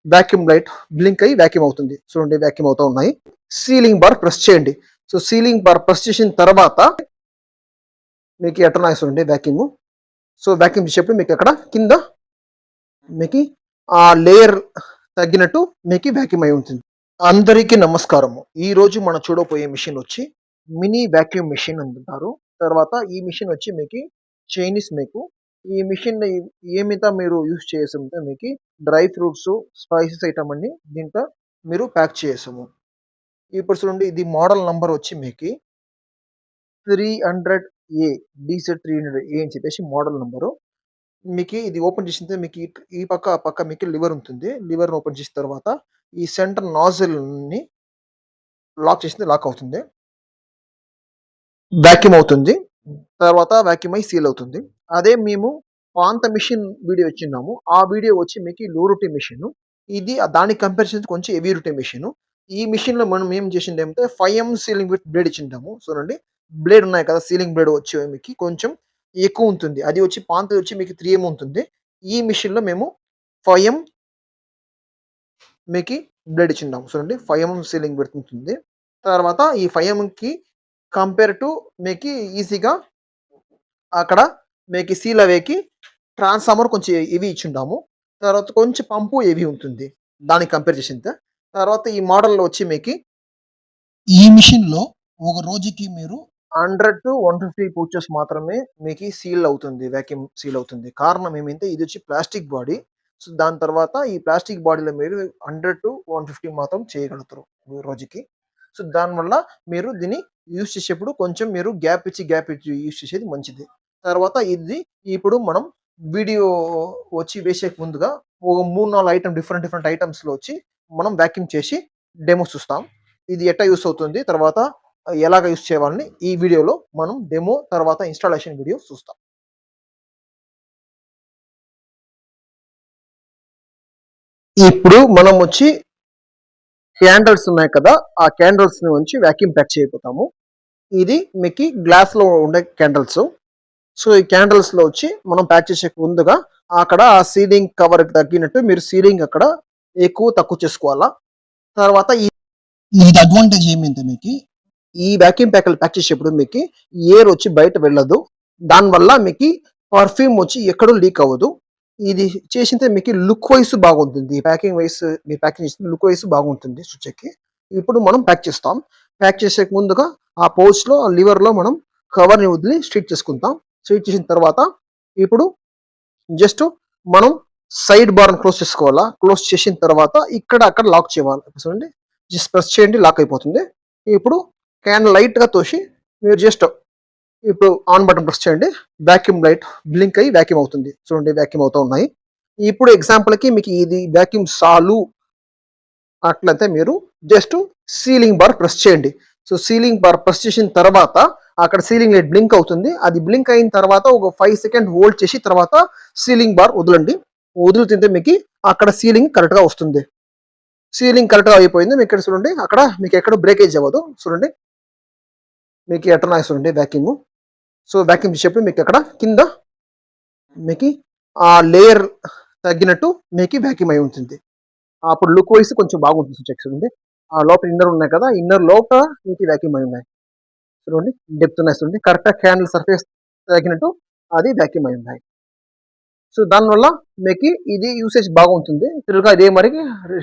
Vacuum light blink అయ్యి vacuum అవుతుంది. చూడండి వాక్యూమ్ అవుతా ఉన్నాయి. సీలింగ్ బార్ ప్రెస్ చేయండి. సో సీలింగ్ బార్ ప్రెస్ చేసిన తర్వాత మీకు ఎట్లా నాయిస్ చూడండి వాక్యూమ్. సో వాక్యూమ్ చేసేప్పుడు మీకు అక్కడ కింద మీకు ఆ లేయర్ తగ్గినట్టు మీకు వాక్యూమ్ అయి ఉంటుంది. అందరికీ నమస్కారము. ఈ రోజు మనం చూడబోయే మిషన్ వచ్చి మినీ వాక్యూమ్ మిషన్ అంటారు. తర్వాత ఈ మిషన్ వచ్చి మీకు చైనీస్ మేకు. ఈ మిషన్ ఏమితా మీరు యూజ్ చేస్తుంటే మీకు డ్రై ఫ్రూట్స్, స్పైసెస్ ఐటమ్ అన్ని దీంట్లో మీరు ప్యాక్ చేసాము. ఇప్పుడు చూడండి ఇది మోడల్ నంబర్ వచ్చి మీకు 300A DC300A అని చెప్పేసి మోడల్ నంబరు. మీకు ఇది ఓపెన్ చేసింటే మీకు ఈ పక్క, ఆ పక్క మీకు లివర్ ఉంటుంది. లివర్‌ని ఓపెన్ చేసిన తర్వాత ఈ సెంటర్ నాజిల్‌ని లాక్ చేసింది లాక్ అవుతుంది. వాక్యూమ్ అవుతుంది. తర్వాత వాక్యూమ్ అయ్యి సీల్ అవుతుంది. అదే మేము పాత మిషన్ వీడియో ఇచ్చిన్నాము. ఆ వీడియో వచ్చి మీకు లో రొటేట్ మిషను. ఇది దానికి కంపేర్ చేస్తే కొంచెం హెవీ రొటేట్ మిషను. ఈ మిషన్‌లో మనం ఏం చేసిందేమంటే 5M సీలింగ్ విత్ బ్లేడ్ ఇచ్చింటాము. చూడండి. బ్లేడ్ ఉన్నాయి కదా! సీలింగ్ బ్లేడ్ వచ్చి మీకు కొంచెం ఎక్కువ ఉంటుంది. అది వచ్చి పాతది వచ్చి మీకు 3M ఉంటుంది. ఈ మిషన్‌లో మేము 5M మీకి బ్లేడ్ ఇచ్చిండాము. చూడండి 5M సీలింగ్ విడ్త్ ఉంటుంది. తర్వాత ఈ 5Mకి కంపేర్ టు మీకి ఈజీగా అక్కడ మీకు సీల్ అవేకి ట్రాన్స్‌ఫార్మర్ కొంచెం హెవీ ఇచ్చుండాము. తర్వాత కొంచెం పంపు హెవీ ఉంటుంది. దానికి కంపేర్ చేసింతే. తర్వాత ఈ మోడల్‌లో వచ్చి మీకి ఈ మిషన్‌లో ఒక రోజుకి మీరు 100-150 పౌచెస్ మాత్రమే మీకి సీల్ అవుతుంది. వాక్యూమ్ సీల్ అవుతుంది. కారణం ఏమంటే ఇదొచ్చి ప్లాస్టిక్ బాడీ. సో, దాని తర్వాత ఈ ప్లాస్టిక్ బాడీలో మీరు 100-150 మాత్రం చేయగలుగుతారు రోజుకి. సో, దానివల్ల మీరు దీన్ని యూజ్ చేసేప్పుడు కొంచెం మీరు గ్యాప్ ఇచ్చి యూజ్ చేసేది మంచిది. తర్వాత ఇది ఇప్పుడు మనం వీడియో వచ్చి వేసేకి ముందుగా ఒక 3, 4 ఐటెమ్ డిఫరెంట్ ఐటెమ్స్‌లో వచ్చి మనం వాక్యూమ్ చేసి డెమో చూస్తాం. ఇది ఎట్టా యూజ్ అవుతుంది, తర్వాత ఎలాగ యూజ్ చేయాలని ఈ వీడియోలో మనం డెమో తర్వాత ఇన్‌స్టాలేషన్ వీడియో చూస్తాం. ఇప్పుడు మనం వచ్చి క్యాండిల్స్ ఉన్నాయి కదా! ఆ క్యాండిల్స్‌ని ఉంచి వాక్యూమ్ ప్యాక్ చేయబోతాము. ఇది మీకి గ్లాస్‌లో ఉండే క్యాండిల్స్. సో, ఈ క్యాండిల్స్‌లో వచ్చి మనం ప్యాక్ చేసేకి ముందుగా అక్కడ ఆ సీలింగ్ కవర్‌కి తగ్గినట్టు మీరు సీలింగ్ అక్కడ ఎక్కువ, తక్కువ చేసుకోవాలా. తర్వాత ఇది అడ్వాంటేజ్ ఏమైంటే మీకి ఈ వాక్యూమ్ ప్యాక్‌లు ప్యాక్ చేసేప్పుడు మీకి ఎయిర్ వచ్చి బయట వెళ్ళదు. దానివల్ల మీకి పర్ఫ్యూమ్ వచ్చి ఎక్కడో లీక్ అవ్వదు. ఇది చేసింతే మీకు లుక్ వైస్ బాగుంటుంది. ప్యాకింగ్ వైస్ మీరు ప్యాకింగ్ చేసింది లుక్ వైస్ బాగుంటుంది చూచేకి. ఇప్పుడు మనం ప్యాక్ చేస్తాం. ప్యాక్ చేసేకి ముందుగా ఆ పౌచ్‌లో, లివర్‌లో మనం కవర్‌ని వదిలి స్ట్రెయిట్ చేసుకుంటాం. స్ట్రెయిట్ చేసిన తర్వాత ఇప్పుడు జస్ట్ మనం సైడ్ బార్‌ని క్లోజ్ చేసుకోవాలా. క్లోజ్ చేసిన తర్వాత ఇక్కడ, అక్కడ లాక్ చేయాలి. చూడండి. జస్ట్ ప్రెస్ చేయండి లాక్ అయిపోతుంది. ఇప్పుడు క్యాన్ లైట్‌గా తోసి మీరు జస్ట్ ఇప్పుడు ఆన్ బటన్ ప్రెస్ చేయండి. వాక్యూమ్ లైట్ బ్లింక్ అయ్యి వాక్యూమ్ అవుతుంది. చూడండి వాక్యూమ్ అవుతా ఉన్నాయి. ఇప్పుడు ఎగ్జాంపుల్‌కి మీకు ఇది వాక్యూమ్ చాలు అట్లయితే మీరు జస్ట్ సీలింగ్ బార్ ప్రెస్ చేయండి. సో, సీలింగ్ బార్ ప్రెస్ చేసిన తర్వాత అక్కడ సీలింగ్ లైట్ బ్లింక్ అవుతుంది. అది బ్లింక్ అయిన తర్వాత ఒక 5 సెకండ్ హోల్డ్ చేసి తర్వాత సీలింగ్ బార్ వదలండి. వదులుతుంటే మీకి అక్కడ సీలింగ్ కరెక్ట్‌గా వస్తుంది. సీలింగ్ కరెక్ట్‌గా అయిపోయింది. మీకిక్కడ చూడండి. అక్కడ మీకెక్కడ బ్రేకేజ్ అవ్వదు. చూడండి. మీకు ఎట్ట నాయిస్ చూడండి వాక్యూము. సో, వాక్యూమ్ చేసేప్పుడు మీకక్కడ కింద మీకి ఆ లేయర్ తగ్గినట్టు మీకి వాక్యూమ్ అయి ఉంటుంది. అప్పుడు లుక్ వైస్ కొంచెం బాగుంటుంది చెక్ చూడండి. ఆ లోపల ఇన్నర్ ఉన్నాయి కదా! ఇన్నర్ లోపల మీకు వాక్యూమ్ అయి ఉన్నాయి. చూడండి డెప్త్ ఉన్నాయి చూడండి. కరెక్ట్‌గా క్యాండిల్ సర్ఫేస్ తగినట్టు అది వాక్యూమ్ అయి ఉన్నాయి. సో, దానివల్ల మీకి ఇది యూసేజ్ బాగుంటుంది. తిరుగుగా ఇదే మరి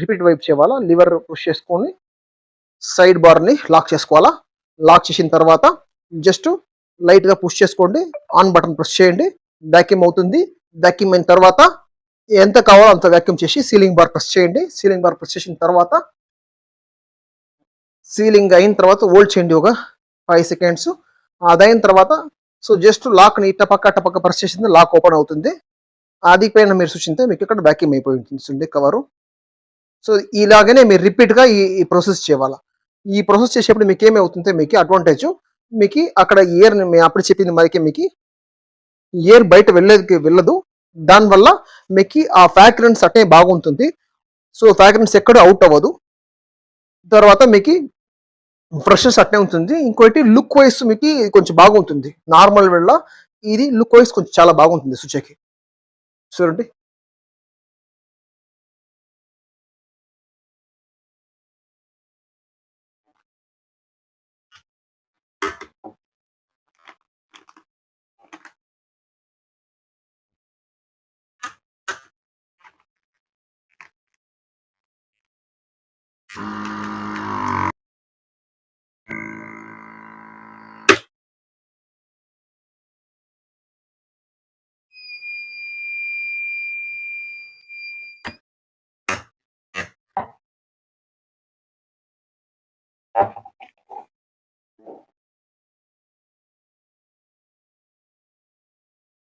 రిపీట్ వైపు చేయాలా. లివర్ పుష్ చేసుకొని సైడ్ బార్‌ని లాక్ చేసుకోవాలా. లాక్ చేసిన తర్వాత జస్ట్ లైట్‌గా పుష్ చేసుకోండి. ఆన్ బటన్ ప్రెస్ చేయండి. వాక్యూమ్ అవుతుంది. వాక్యూమ్ అయిన తర్వాత ఎంత కావాలో అంత వాక్యూమ్ చేసి సీలింగ్ బార్ ప్రెస్ చేయండి. సీలింగ్ బార్ ప్రెస్ చేసిన తర్వాత సీలింగ్ అయిన తర్వాత హోల్డ్ చేయండి ఒక 5 సెకండ్స్. అదయిన తర్వాత సో, జస్ట్ లాక్‌ని ఇట్టపక్క ప్రెస్ చేసింది లాక్ ఓపెన్ అవుతుంది. అది పైన మీరు చూసింటే మీకు ఇక్కడ వాక్యూమ్ అయిపోయి ఉంటుంది చూడండి కవరు. సో, ఇలాగనే మీరు రిపీట్‌గా ఈ ప్రాసెస్ చేయాలా. ఈ ప్రాసెస్ చేసేప్పుడు మీకేమవుతుంటే మీకు అడ్వాంటేజు మీకి అక్కడ ఎయిర్‌ని మేము అప్పుడు చెప్పింది మనకి మీకి ఎయిర్ బయట వెళ్ళదు. దానివల్ల మీకి ఆ ఫ్రాగ్రెన్స్ అట్టే బాగుంటుంది. సో, ఫ్రాగ్రెన్స్ ఎక్కడ ఔట్ అవ్వదు. తర్వాత మీకి ఫ్రెష్‌నెస్ అట్నే ఉంటుంది. ఇంకోటి లుక్ వైస్ మీకి కొంచెం బాగుంటుంది. నార్మల్ వేళ ఇది లుక్ వైస్ కొంచెం చాలా బాగుంటుంది చూచేకి. చూడండి.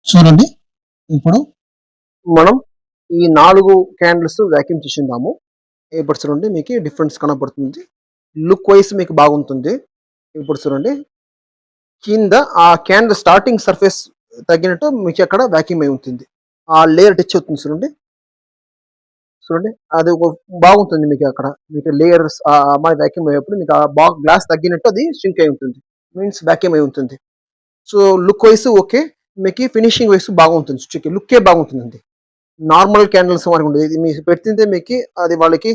చూడండి ఇప్పుడు మనం ఈ 4 క్యాండిల్స్ వాక్యూమ్ చేసిందాము. ఇప్పుడు చూడండి మీకు డిఫరెన్స్ కనపడుతుంది. లుక్ వైస్ మీకు బాగుంటుంది. ఇప్పుడు చూడండి కింద ఆ క్యాండిల్ స్టార్టింగ్ సర్ఫేస్ తగ్గినట్టు మీకు అక్కడ వాక్యూమ్ అయి ఉంటుంది. ఆ లేయర్ టచ్ అవుతుంది చూడండి. చూడండి అది ఒక బాగుంటుంది మీకు అక్కడ. మీకు లేయర్స్ అమ్మాయి వాక్యూమ్ అయ్యేప్పుడు మీకు ఆ గ్లాస్ తగ్గినట్టు అది ష్రింక్ అయి ఉంటుంది. మీన్స్ వాక్యూమ్ అయి ఉంటుంది. So look wise okay. మీకు ఫినిషింగ్ వైస్ బాగుంటుంది. లుక్కే బాగుంటుందండి. నార్మల్ క్యాండిల్స్ మనకు ఉండదు. ఇది మీకు పెడితే మీకు అది వాళ్ళకి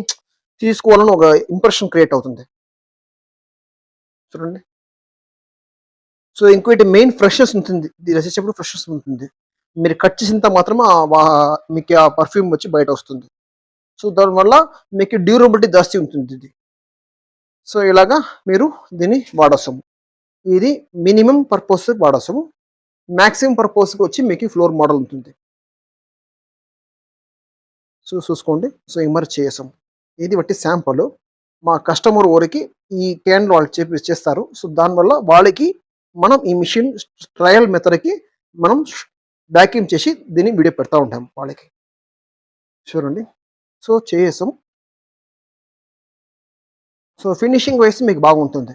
తీసుకోవాలని ఒక ఇంప్రెషన్ క్రియేట్ అవుతుంది. చూడండి. సో ఇంకోటి మెయిన్ ఫ్రెషెస్ ఉంటుంది. ఇది రచించేటప్పుడు ఫ్రెషెస్ ఉంటుంది. మీరు కట్ చేసినంత మాత్రం మీకు ఆ పర్ఫ్యూమ్ వచ్చి బయట వస్తుంది. సో దానివల్ల మీకు డ్యూరబిలిటీ జాస్తి ఉంటుంది ఇది. సో ఇలాగా మీరు దీన్ని వాడొస్తాము. ఇది మినిమం పర్పస్ వాడొస్తాము. మాక్సిమం పర్పస్కి వచ్చి మీకు ఫ్లోర్ మోడల్ ఉంటుంది. సో చూసుకోండి. సో ఇమర్జ్ చేసాం. ఇది బట్టి శాంపుల్ మా కస్టమర్ వరకు ఈ క్యాన్ వాళ్ళు చేస్తారు. సో దానివల్ల వాళ్ళకి మనం ఈ మిషన్ ట్రయల్ మెథడ్కి మనం వాక్యూమ్ చేసి దీన్ని వీడియో పెడతా ఉంటాం వాళ్ళకి. చూడండి. సో చేసాం. సో ఫినిషింగ్ వైస్ మీకు బాగుంటుంది.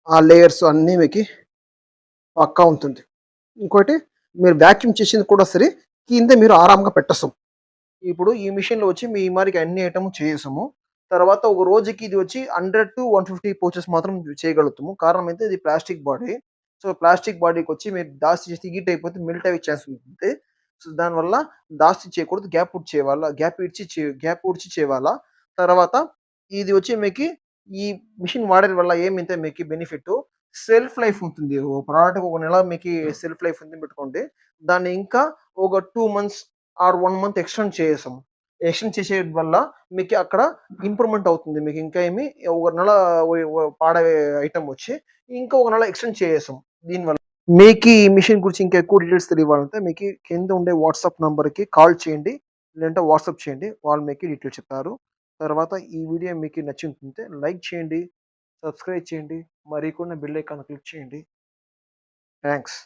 ఆ లేయర్స్ అన్నీ మీకు పక్కా ఉంటుంది. ఇంకోటి మీరు వాక్యూమ్ చేసింది కూడా సరే కింద మీరు ఆరాంగా పెట్టొస్తాం. ఇప్పుడు ఈ మిషన్‌లో వచ్చి మీ మారికి అన్ని ఐటెమ్ చేసేసాము. తర్వాత ఒక రోజుకి ఇది వచ్చి 100-150 పౌచెస్ మాత్రం చేయగలుగుతాము. కారణం అయితే ఇది ప్లాస్టిక్ బాడీ. సో, ప్లాస్టిక్ బాడీకొచ్చి మీరు దాసి చేస్తే హీట్ అయిపోతే మెల్ట్ అయ్యే ఛాన్స్ ఉంటుంది. సో, దానివల్ల దాసి చేయకూడదు. గ్యాప్ ఊడ్చి చేయాలా. తర్వాత ఇది వచ్చి మీకి ఈ మిషన్ వాడడం వల్ల ఏమైతే మీకి బెనిఫిటు సెల్ఫ్ లైఫ్ ఉంటుంది. ఓ ప్రోడక్ట్‌కి ఒక నెల మీకి సెల్ఫ్ లైఫ్ ఉంది పెట్టుకోండి. దాన్ని ఇంకా ఒక 2 మంత్స్ ఆర్ 1 మంత్ ఎక్స్‌టెండ్ చేసేసాం. ఎక్స్‌టెండ్ చేసేయడం వల్ల మీకు అక్కడ ఇంప్రూవ్‌మెంట్ అవుతుంది. మీకు ఇంకా ఏమి ఒక నెల పాడే ఐటెమ్ వచ్చి ఇంకా ఒక నెల ఎక్స్‌టెండ్ చేసేసాం దీనివల్ల. మీకీ ఈ మిషన్ గురించి ఇంకా ఎక్కువ డీటెయిల్స్ తెలియాలంటే మీకి కింద ఉండే వాట్సాప్ నంబర్‌కి కాల్ చేయండి. లేదంటే వాట్సాప్ చేయండి. వాళ్ళు మీకు డీటెయిల్స్ చెప్తారు. తర్వాత ఈ వీడియో మీకు నచ్చింటుంటే లైక్ చేయండి, సబ్స్క్రైబ్ చేయండి, మరి కూడా బెల్ ఐకాన్ క్లిక్ చేయండి. థాంక్స్.